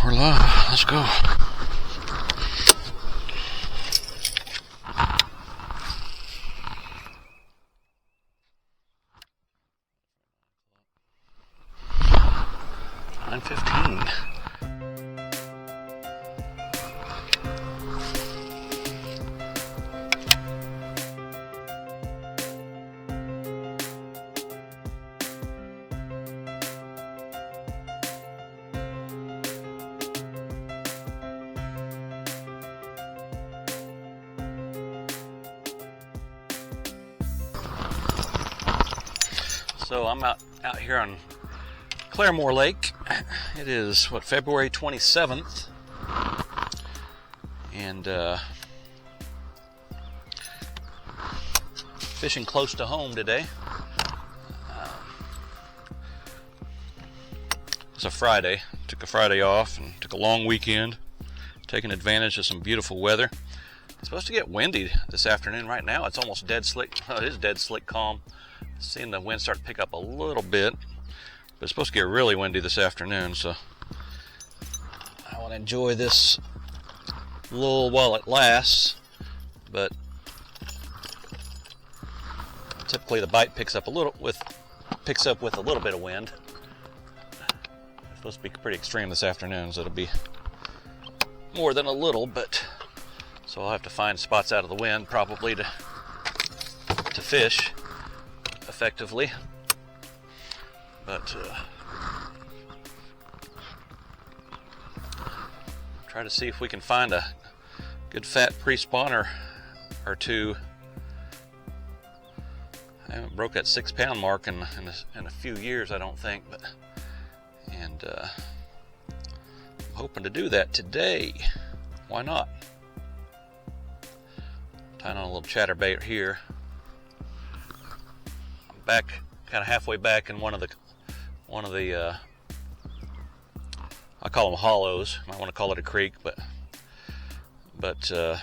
We're live. Let's go. $9:15. So I'm out here on Claremore Lake. It is, February 27th. And fishing close to home today. It's a Friday. Took a Friday off and took a long weekend, taking advantage of some beautiful weather. It's supposed to get windy this afternoon. Right now it's almost dead slick. Oh, it is dead slick calm. Seeing the wind start to pick up a little bit, but it's supposed to get really windy this afternoon, so I want to enjoy this lull while it lasts. But typically the bite picks up with a little bit of wind. It's supposed to be pretty extreme this afternoon, so it'll be more than a little, but so I'll have to find spots out of the wind probably to fish effectively. But try to see if we can find a good fat pre-spawner or two. I haven't broke that 6-pound mark in a few years, I don't think, but I'm hoping to do that today. Why not? Tying on a little chatterbait here. I'm back, kind of halfway back in one of the I call them hollows. Might want to call it a creek, but kind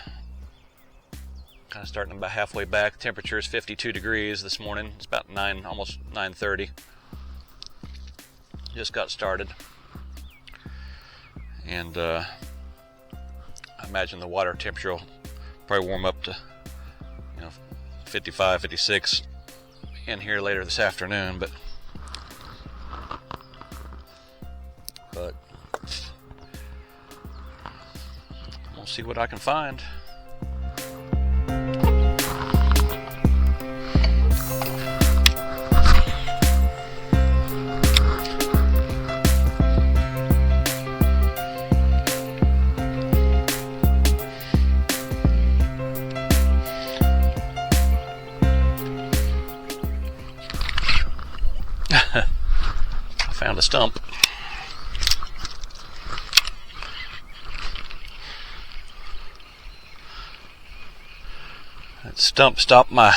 of starting about halfway back. Temperature is 52 degrees this morning. It's about almost 9:30. Just got started, and I imagine the water temperature will probably warm up to 55, 56 in here later this afternoon, but we'll see what I can find. I found a stump. That stump stopped my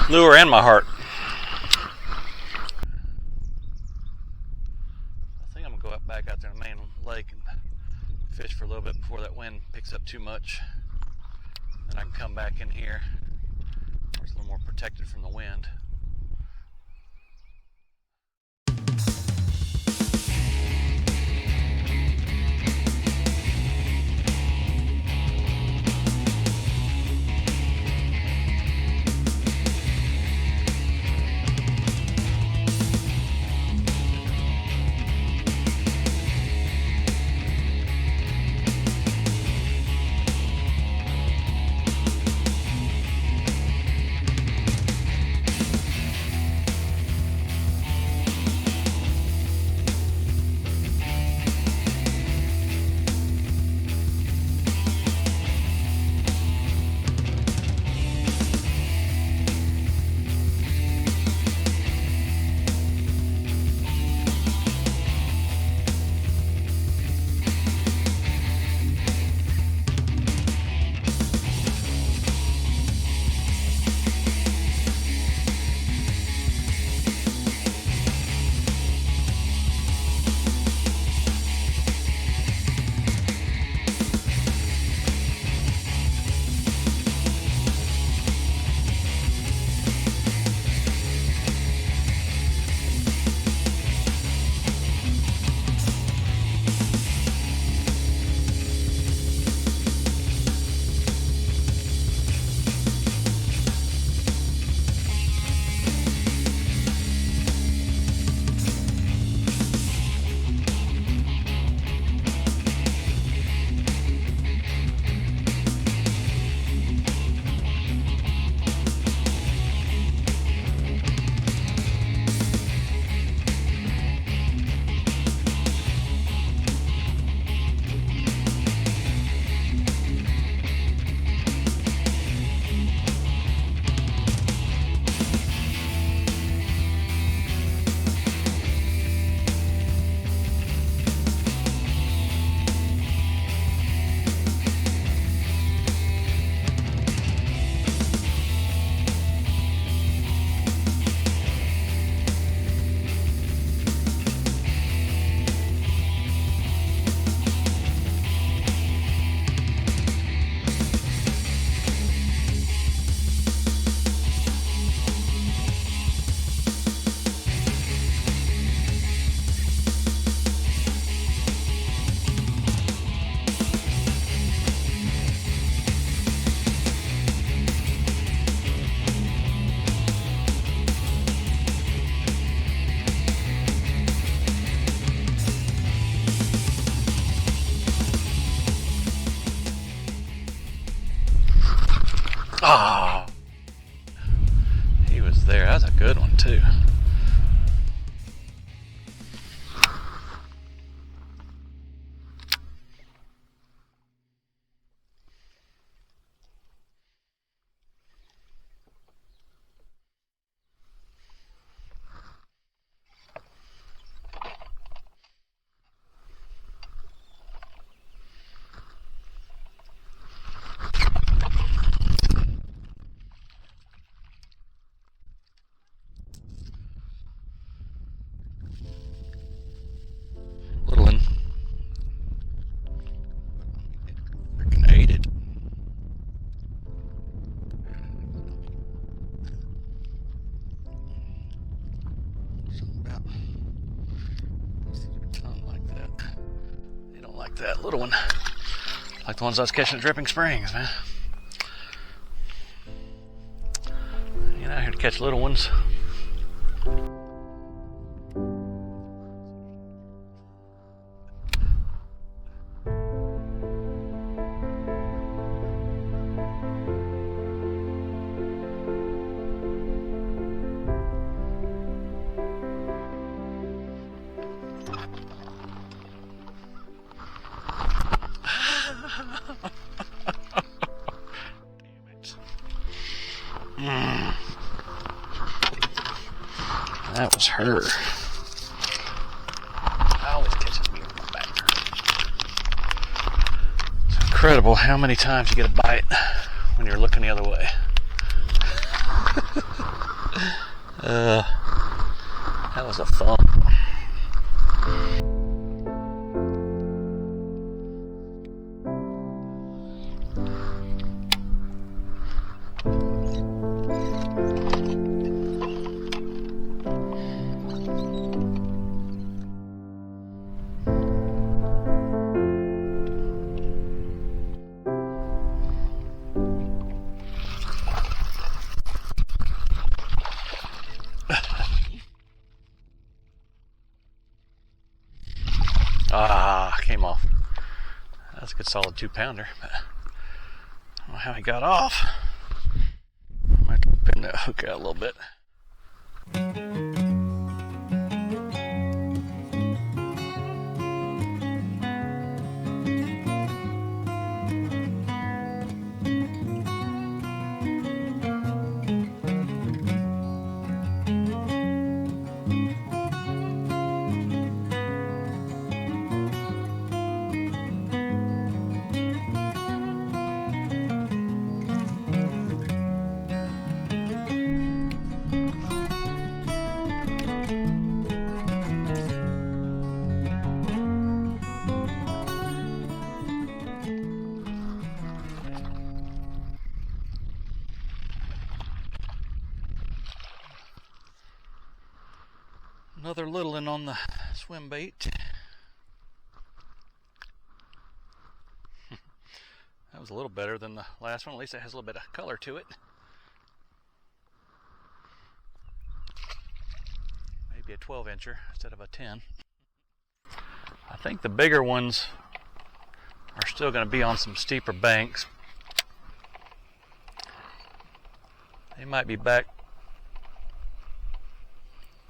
lure and my heart. I think I'm gonna go back out there in the main lake and fish for a little bit before that wind picks up too much. Then I can come back in here where it's a little more protected from the wind. Oh, he was there. That's a good one too. Little one. Freaking ate it. Something about your tongue like that. They don't like that little one. Like the ones I was catching at Dripping Springs, man. You're out here to catch little ones. That was her. Always catches me with my back. It's incredible how many times you get a bite when you're looking the other way. That was a fun. Came off. That's a good solid 2-pounder, but I don't know how he got off. I might have to pin that hook out a little bit. Another little one on the swim bait. That was a little better than the last one. At least it has a little bit of color to it. Maybe a 12-incher instead of a 10. I think the bigger ones are still going to be on some steeper banks. They might be back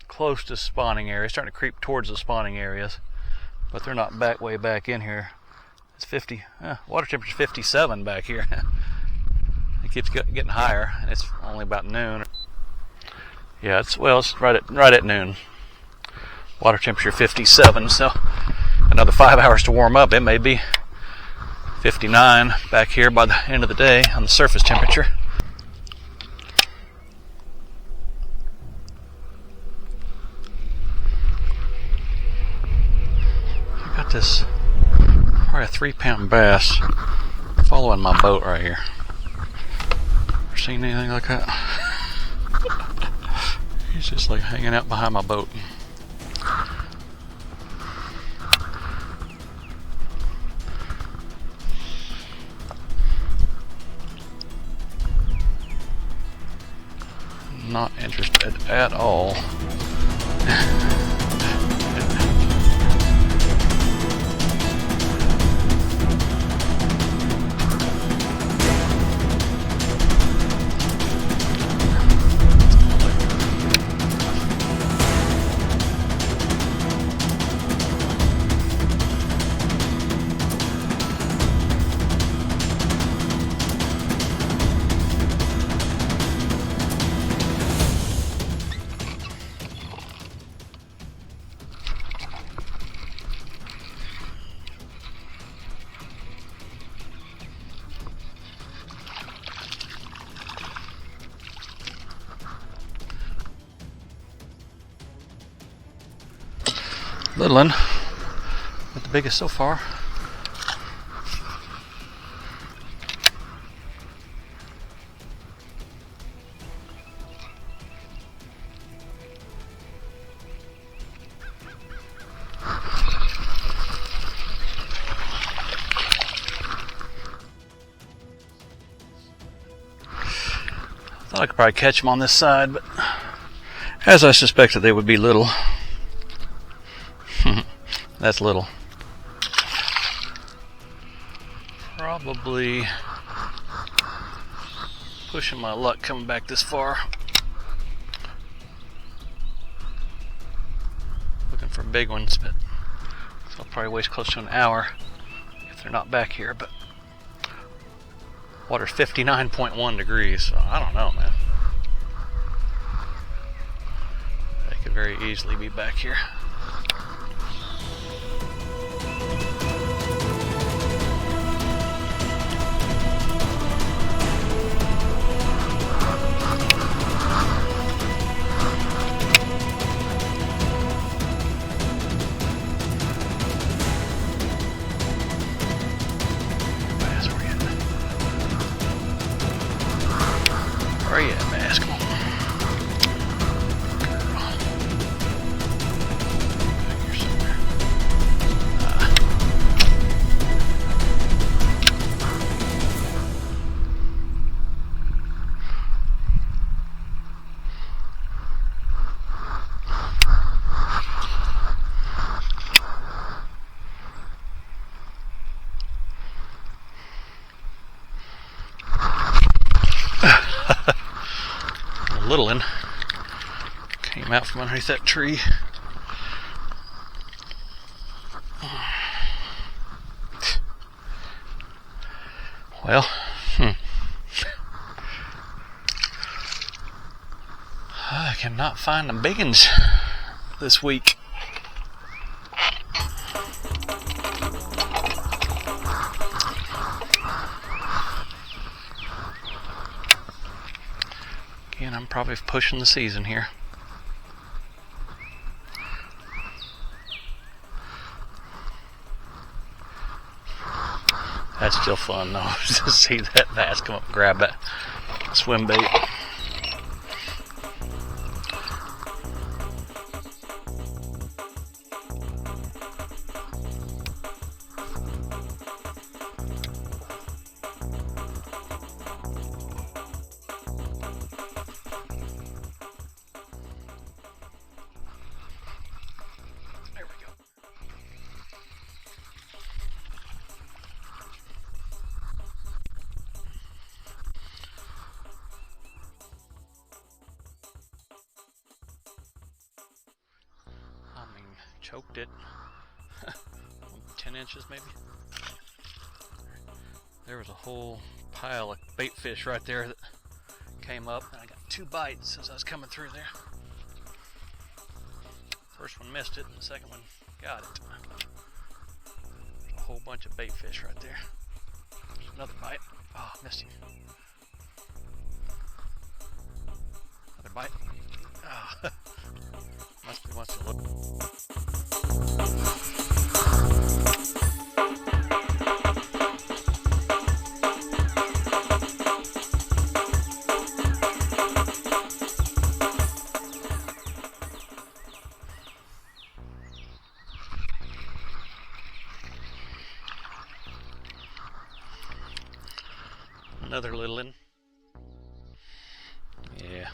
close to spawning areas, starting to creep towards the spawning areas, but they're not way back in here. It's 50, water temperature's 57 back here. It keeps getting higher, and it's only about noon. Yeah, it's right at noon. Water temperature 57, so another 5 hours to warm up. It may be 59 back here by the end of the day on the surface temperature. This probably a 3-pound bass following my boat right here. Ever seen anything like that? He's just like hanging out behind my boat. Not interested at all. Little one, but the biggest so far. Thought I could probably catch them on this side, but as I suspected they would be little. That's little. Probably pushing my luck coming back this far. Looking for big ones, but I'll probably waste close to an hour if they're not back here. But water's 59.1 degrees, so I don't know, man. They could very easily be back here. Where are you at, Bass? Come on. Girl. Back here somewhere. Little one came out from underneath that tree. Well, I cannot find the big ones this week. Again, I'm probably pushing the season here. That's still fun though, to see that bass come up and grab that swim bait. Choked it 10 inches maybe. There was a whole pile of bait fish right there that came up, and I got 2 bites as I was coming through there. First one missed it, and the second one got it. There's a whole bunch of bait fish right there. Another bite. Oh, missed him. Another bite. Oh. Wants to look. Another little one. Yeah.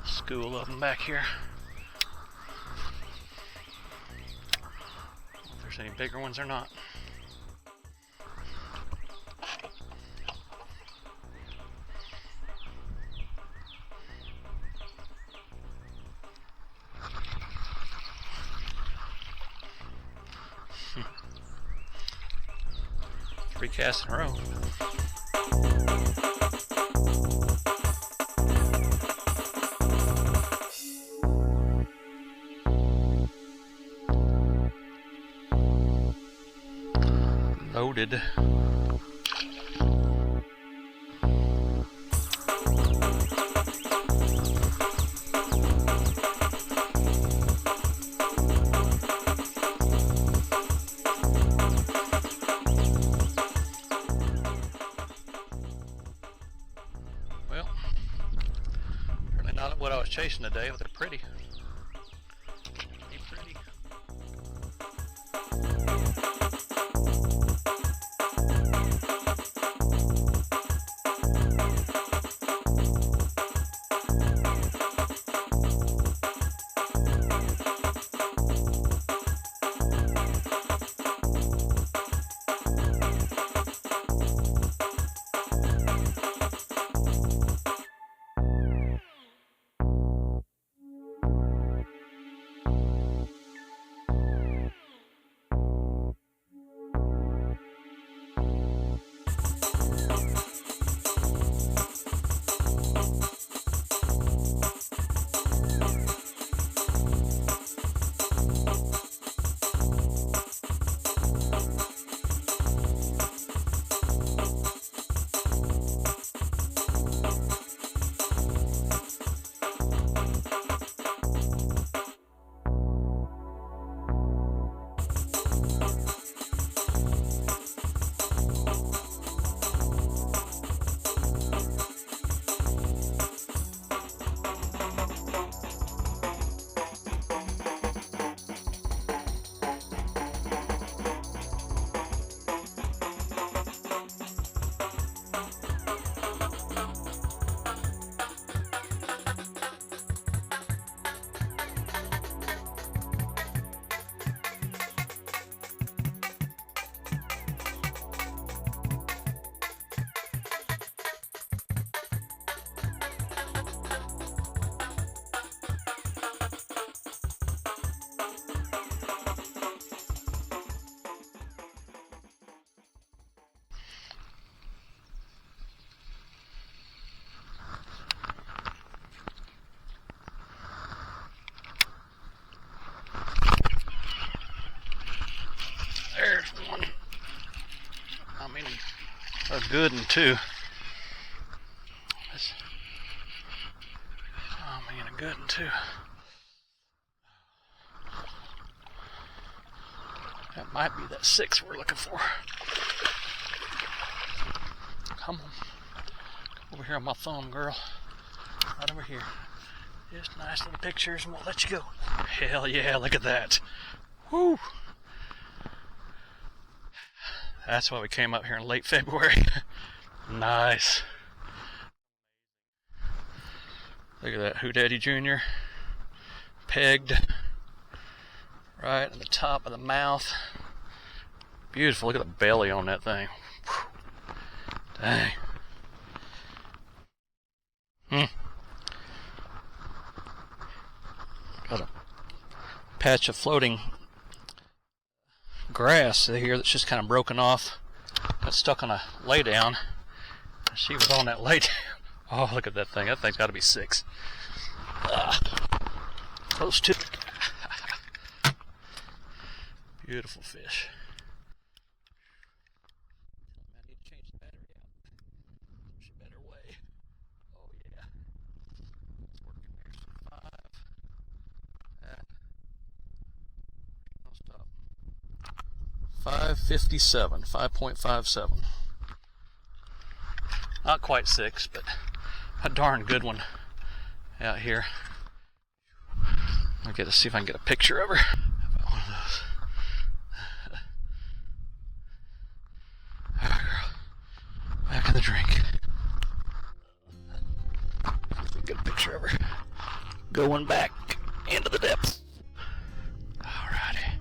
School of them back here. If there's any bigger ones or not. Three casts in a row. Loaded. what I was chasing today, but they're pretty. Pretty. There's one. I mean, a good one too. Oh man, a good one too. That might be that 6 we're looking for. Come on. Come over here on my thumb, girl. Right over here. Just nice little pictures and we'll let you go. Hell yeah, look at that. Woo! That's why we came up here in late February. Nice. Look at that, Hoodaddy Jr. Pegged right in the top of the mouth. Beautiful, look at the belly on that thing. Whew. Dang. Got a patch of floating grass here that's just kind of broken off. Got stuck on a lay down. She was on that lay down. Oh, look at that thing. That thing's got to be 6. Close to. Beautiful fish. I need to change the battery out. There's a better way. Oh yeah. It's working there. 5. I'll stop. 557. 5.57. Not quite 6, but a darn good one out here. I'll get to see if I can get a picture of her. How about one of those? Alright, girl. Back in the drink. See if we can get a picture of her. Going back into the depths. Alrighty.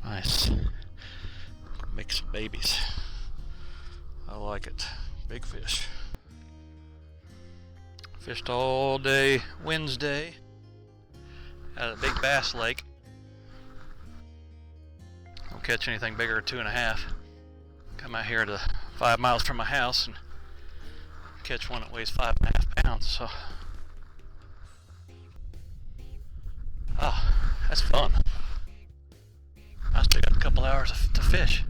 Nice. Make some babies. I like it. Big fish. Fished all day Wednesday at a big bass lake. Don't catch anything bigger than 2.5. Come out here to 5 miles from my house and catch one that weighs 5.5 pounds. So, that's fun. I still got a couple hours to fish.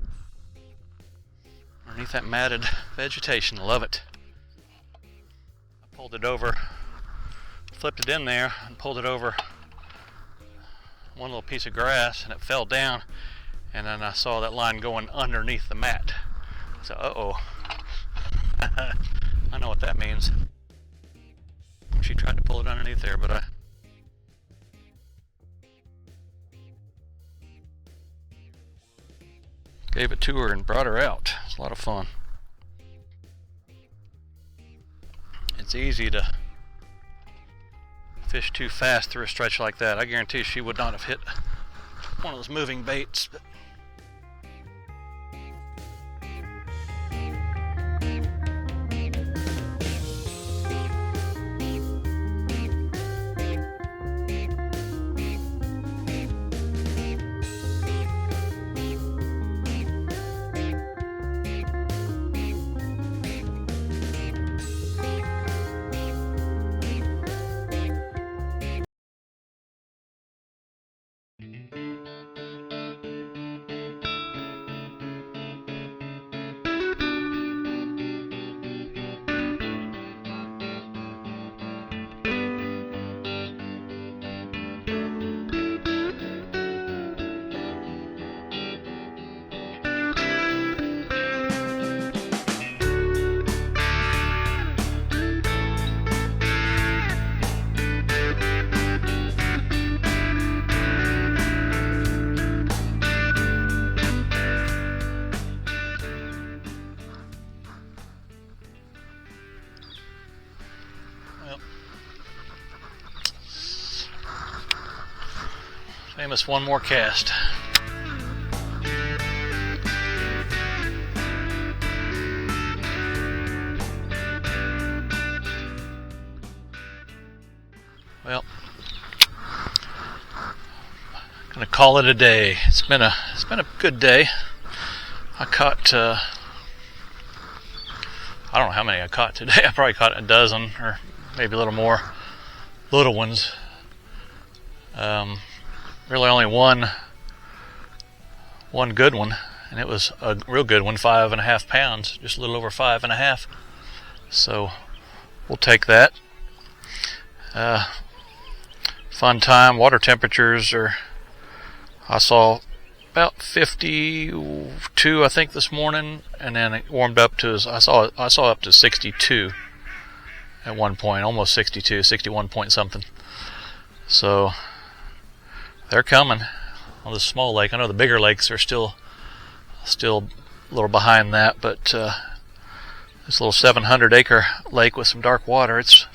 Underneath that matted vegetation, love it. I pulled it over, flipped it in there, and pulled it over one little piece of grass, and it fell down. And then I saw that line going underneath the mat. So, I know what that means. She tried to pull it underneath there, but I gave it to her and brought her out. It's a lot of fun. It's easy to fish too fast through a stretch like that. I guarantee she would not have hit one of those moving baits. But famous one more cast. Well, gonna call it a day. It's been a good day. I caught I don't know how many I caught today. I probably caught a dozen or maybe a little more little ones. Really only one good one, and it was a real good one, 5.5 pounds, just a little over 5.5. So we'll take that. Fun time. Water temperatures I saw about 52, I think, this morning, and then it warmed up to, I saw up to 62 at one point, almost 62, 61 point something. So they're coming on this small lake. I know the bigger lakes are still a little behind that, but this little 700-acre lake with some dark water, it's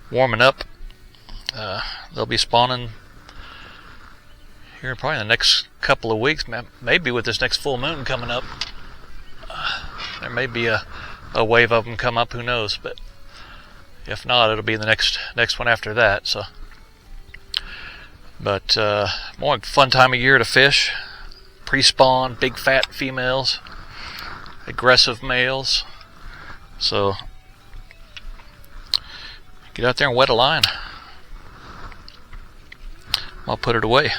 warming up. They'll be spawning here probably in the next couple of weeks, maybe with this next full moon coming up. There may be a wave of them come up, who knows, but if not, it'll be the next one after that. So, but more fun time of year to fish. Pre-spawn, big fat females, aggressive males. So get out there and wet a line. I'll put it away.